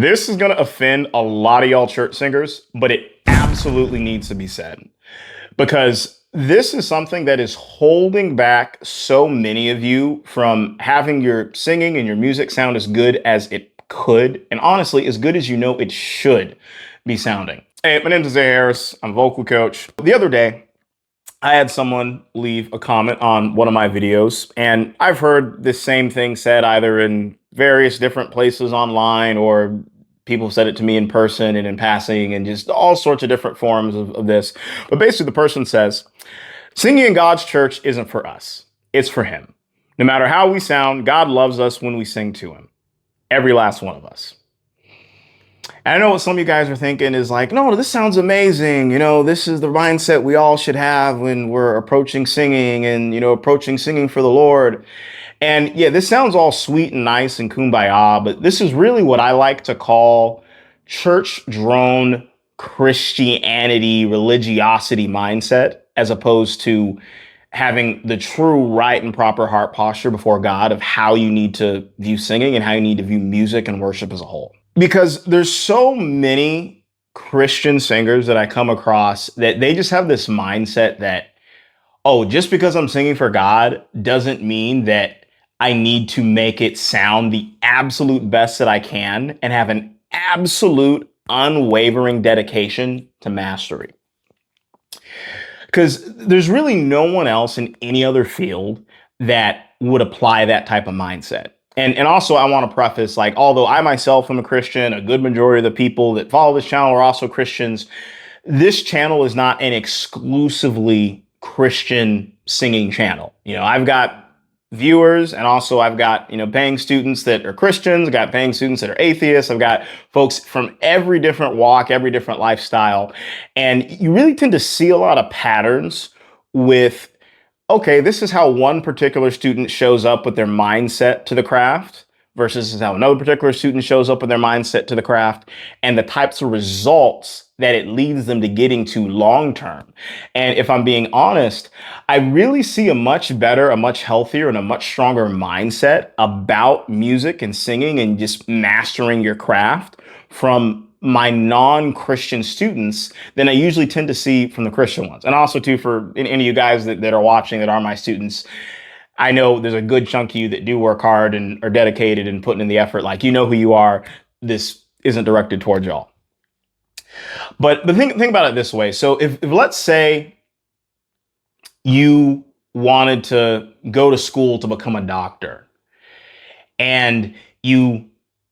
This is going to offend a lot of y'all church singers, but it absolutely needs to be said because this is something that is holding back so many of you from having your singing and your music sound as good as it could, and honestly, as good as you know it should be sounding. Hey, my name is Zay Harris. I'm a vocal coach. The other day, I had someone leave a comment on one of my videos, and I've heard this same thing said either in various different places online or people have said it to me in person and in passing and just all sorts of different forms of this. But basically, the person says, singing in God's church isn't for us. It's for him. No matter how we sound, God loves us when we sing to him. Every last one of us. And I know what some of you guys are thinking is like, no, this sounds amazing. You know, this is the mindset we all should have when we're approaching singing and, approaching singing for the Lord. And yeah, this sounds all sweet and nice and kumbaya, but this is really what I like to call church drone Christianity, religiosity mindset, as opposed to having the true right and proper heart posture before God of how you need to view singing and how you need to view music and worship as a whole. Because there's so many Christian singers that I come across that they just have this mindset that, oh, just because I'm singing for God doesn't mean that I need to make it sound the absolute best that I can and have an absolute unwavering dedication to mastery. Because there's really no one else in any other field that would apply that type of mindset. And also, I want to preface, like, although I myself am a Christian, a good majority of the people that follow this channel are also Christians. This channel is not an exclusively Christian singing channel. I've got viewers, and also I've got, paying students that are Christians. I've got paying students that are atheists. I've got folks from every different walk, every different lifestyle. And you really tend to see a lot of patterns with, okay, this is how one particular student shows up with their mindset to the craft versus this is how another particular student shows up with their mindset to the craft and the types of results that it leads them to getting to long term. And if I'm being honest, I really see a much better, a much healthier, and a much stronger mindset about music and singing and just mastering your craft from my non-Christian students than I usually tend to see from the Christian ones. And also too, for any of you guys that are watching that are my students, I know there's a good chunk of you that do work hard and are dedicated and putting in the effort. Like, you know who you are. This isn't directed towards y'all. But think about it this way. So if let's say you wanted to go to school to become a doctor and you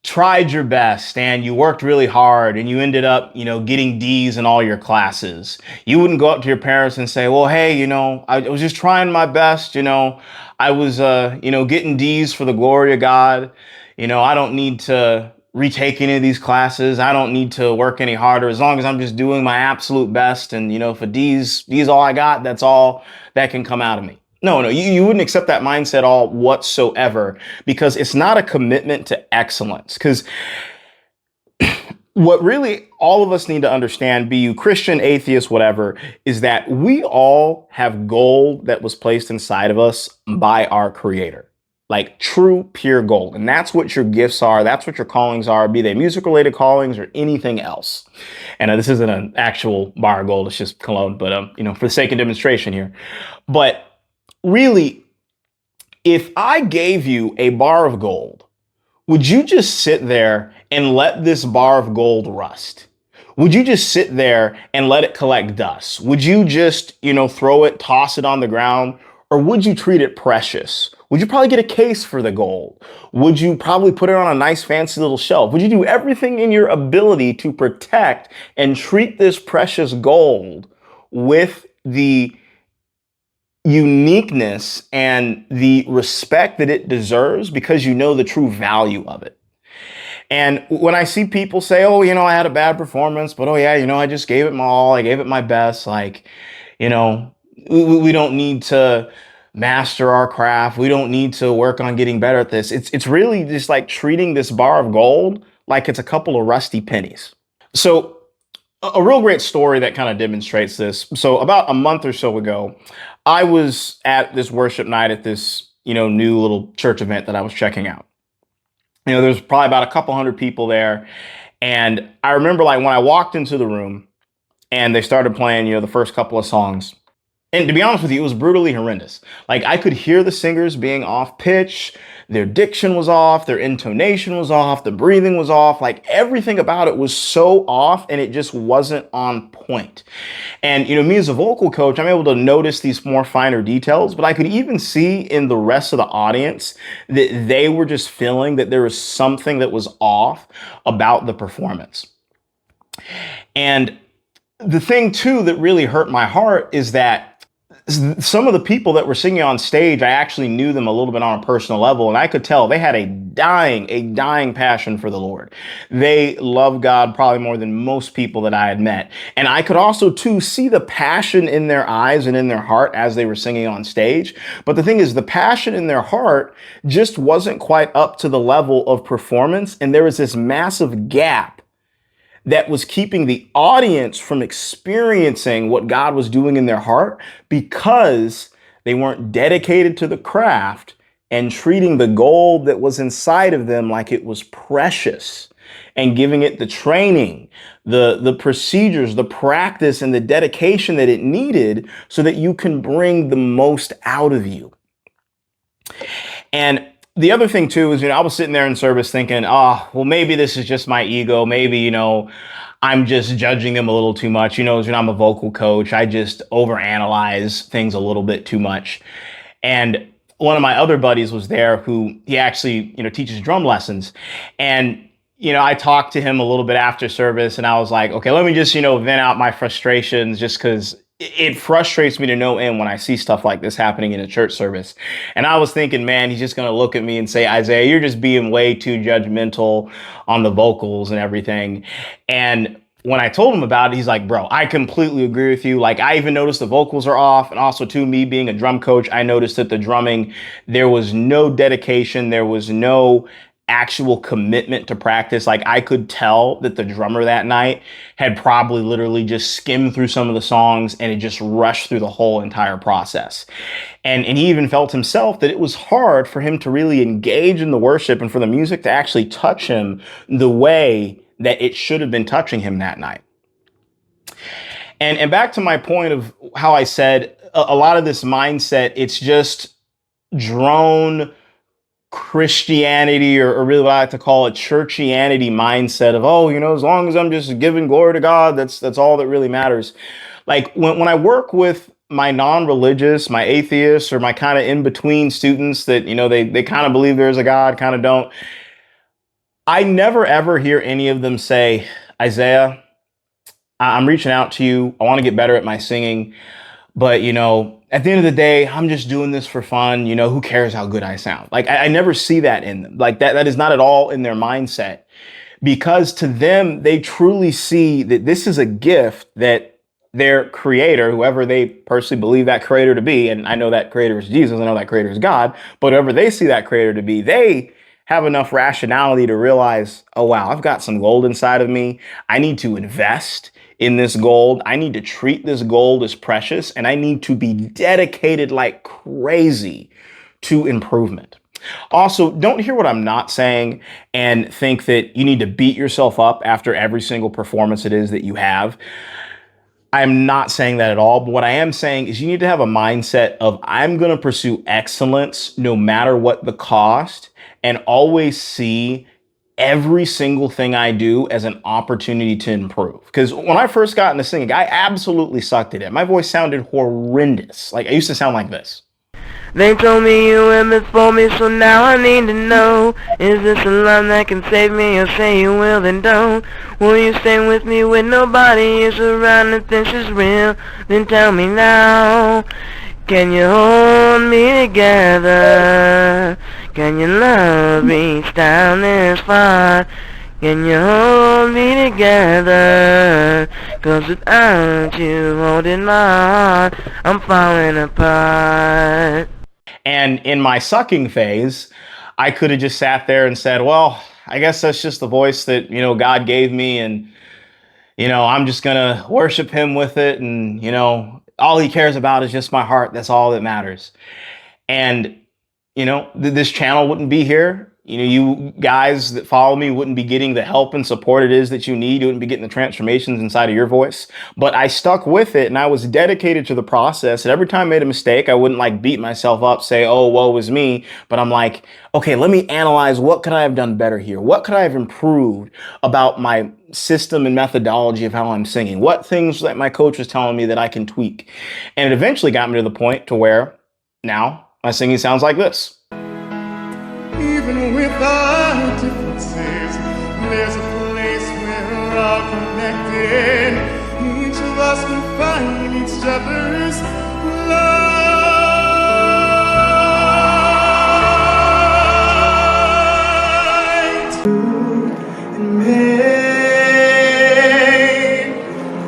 tried your best and you worked really hard and you ended up, getting D's in all your classes. You wouldn't go up to your parents and say, well, hey, I was just trying my best. I was, getting D's for the glory of God. I don't need to retake any of these classes. I don't need to work any harder as long as I'm just doing my absolute best. And, if a D's all I got, that's all that can come out of me. No, you wouldn't accept that mindset all whatsoever because it's not a commitment to excellence. Because what really all of us need to understand, be you Christian, atheist, whatever, is that we all have gold that was placed inside of us by our Creator. Like true, pure gold. And that's what your gifts are. That's what your callings are, be they music-related callings or anything else. And this isn't an actual bar of gold. It's just cologne, but, for the sake of demonstration here. But really, if I gave you a bar of gold, would you just sit there and let this bar of gold rust? Would you just sit there and let it collect dust? Would you just, throw it, toss it on the ground? Or would you treat it precious? Would you probably get a case for the gold? Would you probably put it on a nice fancy little shelf? Would you do everything in your ability to protect and treat this precious gold with the uniqueness and the respect that it deserves because you know the true value of it? And when I see people say, oh, I had a bad performance, but oh yeah, I just gave it my all. I gave it my best. Like, we don't need to master our craft. We don't need to work on getting better at this. It's really just like treating this bar of gold like it's a couple of rusty pennies. So a real great story that kind of demonstrates this. So about a month or so ago, I was at this worship night at this, new little church event that I was checking out. There's probably about a couple hundred people there. And I remember like when I walked into the room and they started playing, the first couple of songs. And to be honest with you, it was brutally horrendous. Like I could hear the singers being off pitch, their diction was off, their intonation was off, the breathing was off, like everything about it was so off and it just wasn't on point. And me as a vocal coach, I'm able to notice these more finer details, but I could even see in the rest of the audience that they were just feeling that there was something that was off about the performance. And the thing too that really hurt my heart is that some of the people that were singing on stage, I actually knew them a little bit on a personal level, and I could tell they had a dying passion for the Lord. They love God probably more than most people that I had met. And I could also too see the passion in their eyes and in their heart as they were singing on stage. But the thing is, the passion in their heart just wasn't quite up to the level of performance. And there was this massive gap that was keeping the audience from experiencing what God was doing in their heart because they weren't dedicated to the craft and treating the gold that was inside of them like it was precious and giving it the training, the procedures, the practice, and the dedication that it needed so that you can bring the most out of you. And the other thing too is, I was sitting there in service thinking, oh, well, maybe this is just my ego. Maybe, I'm just judging them a little too much. I'm a vocal coach. I just overanalyze things a little bit too much. And one of my other buddies was there who he actually, teaches drum lessons. And, I talked to him a little bit after service and I was like, okay, let me just, vent out my frustrations just because it frustrates me to no end when I see stuff like this happening in a church service. And I was thinking, man, he's just going to look at me and say, Isaiah, you're just being way too judgmental on the vocals and everything. And when I told him about it, he's like, bro, I completely agree with you. Like, I even noticed the vocals are off. And also, too, me being a drum coach, I noticed that the drumming, there was no dedication. There was no actual commitment to practice. Like I could tell that the drummer that night had probably literally just skimmed through some of the songs and it just rushed through the whole entire process. And he even felt himself that it was hard for him to really engage in the worship and for the music to actually touch him the way that it should have been touching him that night. And back to my point of how I said a lot of this mindset, it's just drone Christianity, or really what I like to call a churchianity mindset of, oh, as long as I'm just giving glory to God, that's all that really matters. Like when I work with my non-religious, my atheists, or my kind of in-between students that, they kind of believe there's a God, kind of don't, I never ever hear any of them say, Isaiah, I'm reaching out to you. I want to get better at my singing. But, at the end of the day, I'm just doing this for fun. Who cares how good I sound? Like, I never see that in them. Like that is not at all in their mindset, because to them, they truly see that this is a gift that their creator, whoever they personally believe that creator to be, and I know that creator is Jesus, I know that creator is God, but whoever they see that creator to be, they have enough rationality to realize, oh, wow, I've got some gold inside of me. I need to invest in this gold. I need to treat this gold as precious, and I need to be dedicated like crazy to improvement. Also, don't hear what I'm not saying and think that you need to beat yourself up after every single performance it is that you have. I'm not saying that at all, but what I am saying is you need to have a mindset of I'm going to pursue excellence no matter what the cost, and always see every single thing I do as an opportunity to improve. Because when I first got into singing, I absolutely sucked at it. My voice sounded horrendous. Like I used to sound like this. They told me you were before me, so now I need to know, is this a line that can save me, or say you will then don't? Will you stay with me when nobody is around and this is real? Then tell me now, can you hold me together? Can you love reach down this far? Can you hold me together? 'Cause without you holding my heart, I'm falling apart. And in my sucking phase, I could have just sat there and said, well, I guess that's just the voice that, God gave me. And, I'm just going to worship him with it. And, all he cares about is just my heart. That's all that matters. And, this channel wouldn't be here. You guys that follow me wouldn't be getting the help and support it is that you need. You wouldn't be getting the transformations inside of your voice. But I stuck with it and I was dedicated to the process. And every time I made a mistake, I wouldn't like beat myself up, say, oh, woe is me. But I'm like, okay, let me analyze what could I have done better here? What could I have improved about my system and methodology of how I'm singing? What things that my coach was telling me that I can tweak? And it eventually got me to the point to where now my singing sounds like this. Even with our differences, there's a place where we're all connected. Each of us can find each other's light. And made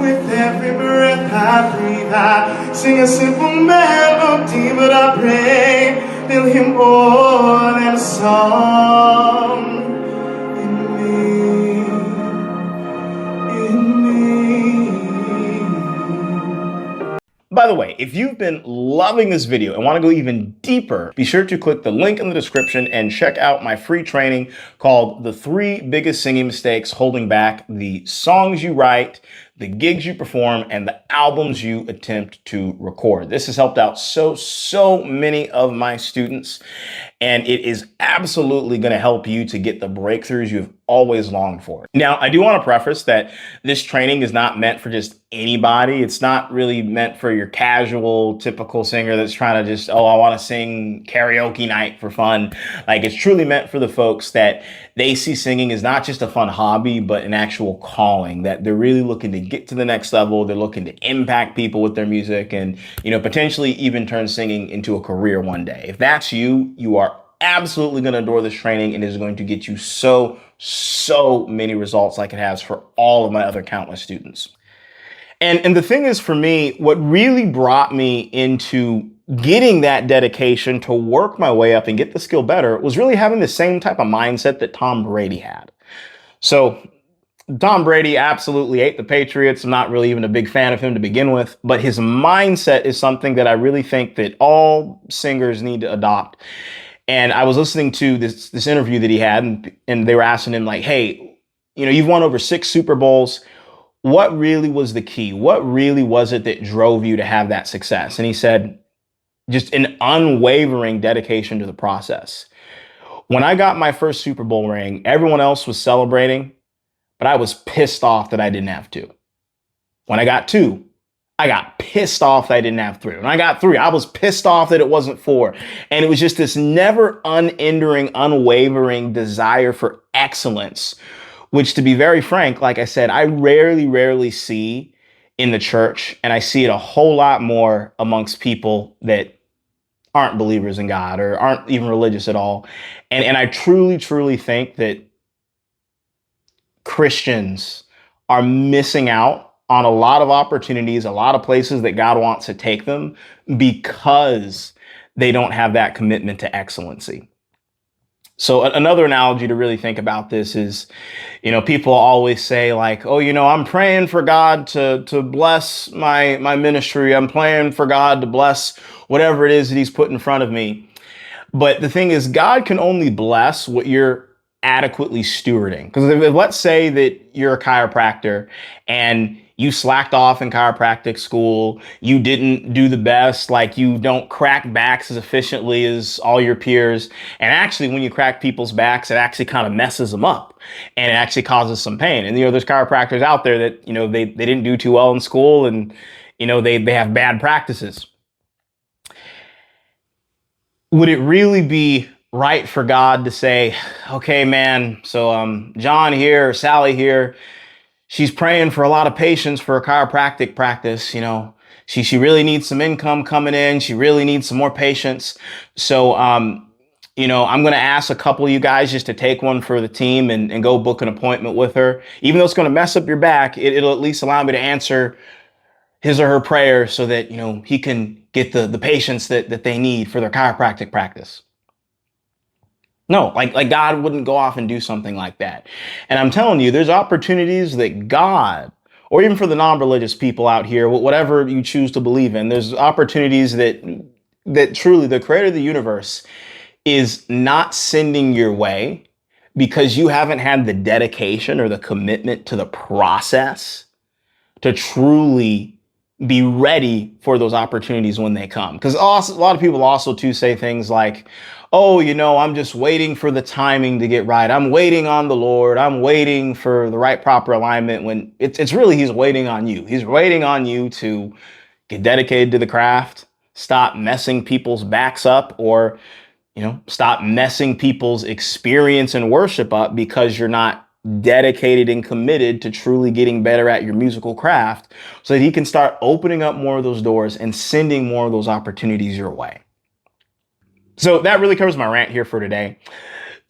with every breath I breathe, I sing a simple melody, but I pray they'll hear more than a song in me. By the way, if you've been loving this video and want to go even deeper, be sure to click the link in the description and check out my free training called The 3 Biggest Singing Mistakes Holding Back the Songs You Write, the gigs you perform, and the albums you attempt to record. This has helped out so many of my students, and it is absolutely going to help you to get the breakthroughs you've always longed for. Now, I do want to preface that this training is not meant for just anybody. It's not really meant for your casual, typical singer that's trying to just, oh, I want to sing karaoke night for fun. Like, it's truly meant for the folks that they see singing as not just a fun hobby, but an actual calling, that they're really looking to get to the next level. They're looking to impact people with their music and, potentially even turn singing into a career one day. If that's you, you are absolutely going to adore this training, and it is going to get you so many results like it has for all of my other countless students. And the thing is, for me, what really brought me into getting that dedication to work my way up and get the skill better was really having the same type of mindset that Tom Brady had. So Tom Brady absolutely ate the Patriots. I'm not really even a big fan of him to begin with, but his mindset is something that I really think that all singers need to adopt. And I was listening to this interview that he had, and they were asking him like, hey, you've won over 6 Super Bowls. What really was the key? What really was it that drove you to have that success? And he said, just an unwavering dedication to the process. When I got my first Super Bowl ring, everyone else was celebrating, but I was pissed off that I didn't have 2. When I got 2, I got pissed off that I didn't have 3. When I got 3, I was pissed off that it wasn't 4. And it was just this never unending, unwavering desire for excellence, which, to be very frank, like I said, I rarely see in the church, and I see it a whole lot more amongst people that aren't believers in God or aren't even religious at all. And I truly think that Christians are missing out on a lot of opportunities, a lot of places that God wants to take them, because they don't have that commitment to excellency. So another analogy to really think about this is, people always say like, oh, I'm praying for God to bless my ministry. I'm praying for God to bless whatever it is that he's put in front of me. But the thing is, God can only bless what you're adequately stewarding. Because let's say that you're a chiropractor and you slacked off in chiropractic school, you didn't do the best, like you don't crack backs as efficiently as all your peers. And actually, when you crack people's backs, it actually kind of messes them up and it actually causes some pain. And, there's chiropractors out there that, they didn't do too well in school and, they have bad practices. Would it really be right for God to say, okay, man, so John here, Sally here, she's praying for a lot of patients for a chiropractic practice. She really needs some income coming in. She really needs some more patients. So, I'm going to ask a couple of you guys just to take one for the team and go book an appointment with her. Even though it's going to mess up your back, it'll at least allow me to answer his or her prayer so that, he can get the patients that they need for their chiropractic practice. No, like God wouldn't go off and do something like that. And I'm telling you, there's opportunities that God, or even for the non-religious people out here, whatever you choose to believe in, there's opportunities that truly the creator of the universe is not sending your way because you haven't had the dedication or the commitment to the process to truly be ready for those opportunities when they come. Because a lot of people also too say things like, oh, I'm just waiting for the timing to get right. I'm waiting on the Lord. I'm waiting for the right proper alignment, when it's really he's waiting on you. He's waiting on you to get dedicated to the craft, stop messing people's backs up, or stop messing people's experience and worship up because you're not dedicated and committed to truly getting better at your musical craft, so that he can start opening up more of those doors and sending more of those opportunities your way. So that really covers my rant here for today.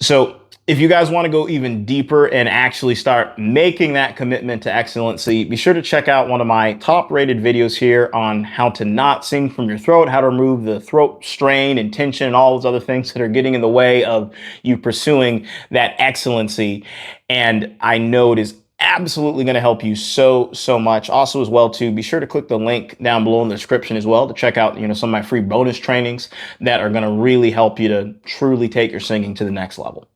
So if you guys want to go even deeper and actually start making that commitment to excellency, be sure to check out one of my top rated videos here on how to not sing from your throat, how to remove the throat strain and tension and all those other things that are getting in the way of you pursuing that excellency. And I know it is absolutely going to help you so much. Also, as well, too, be sure to click the link down below in the description as well to check out, some of my free bonus trainings that are going to really help you to truly take your singing to the next level.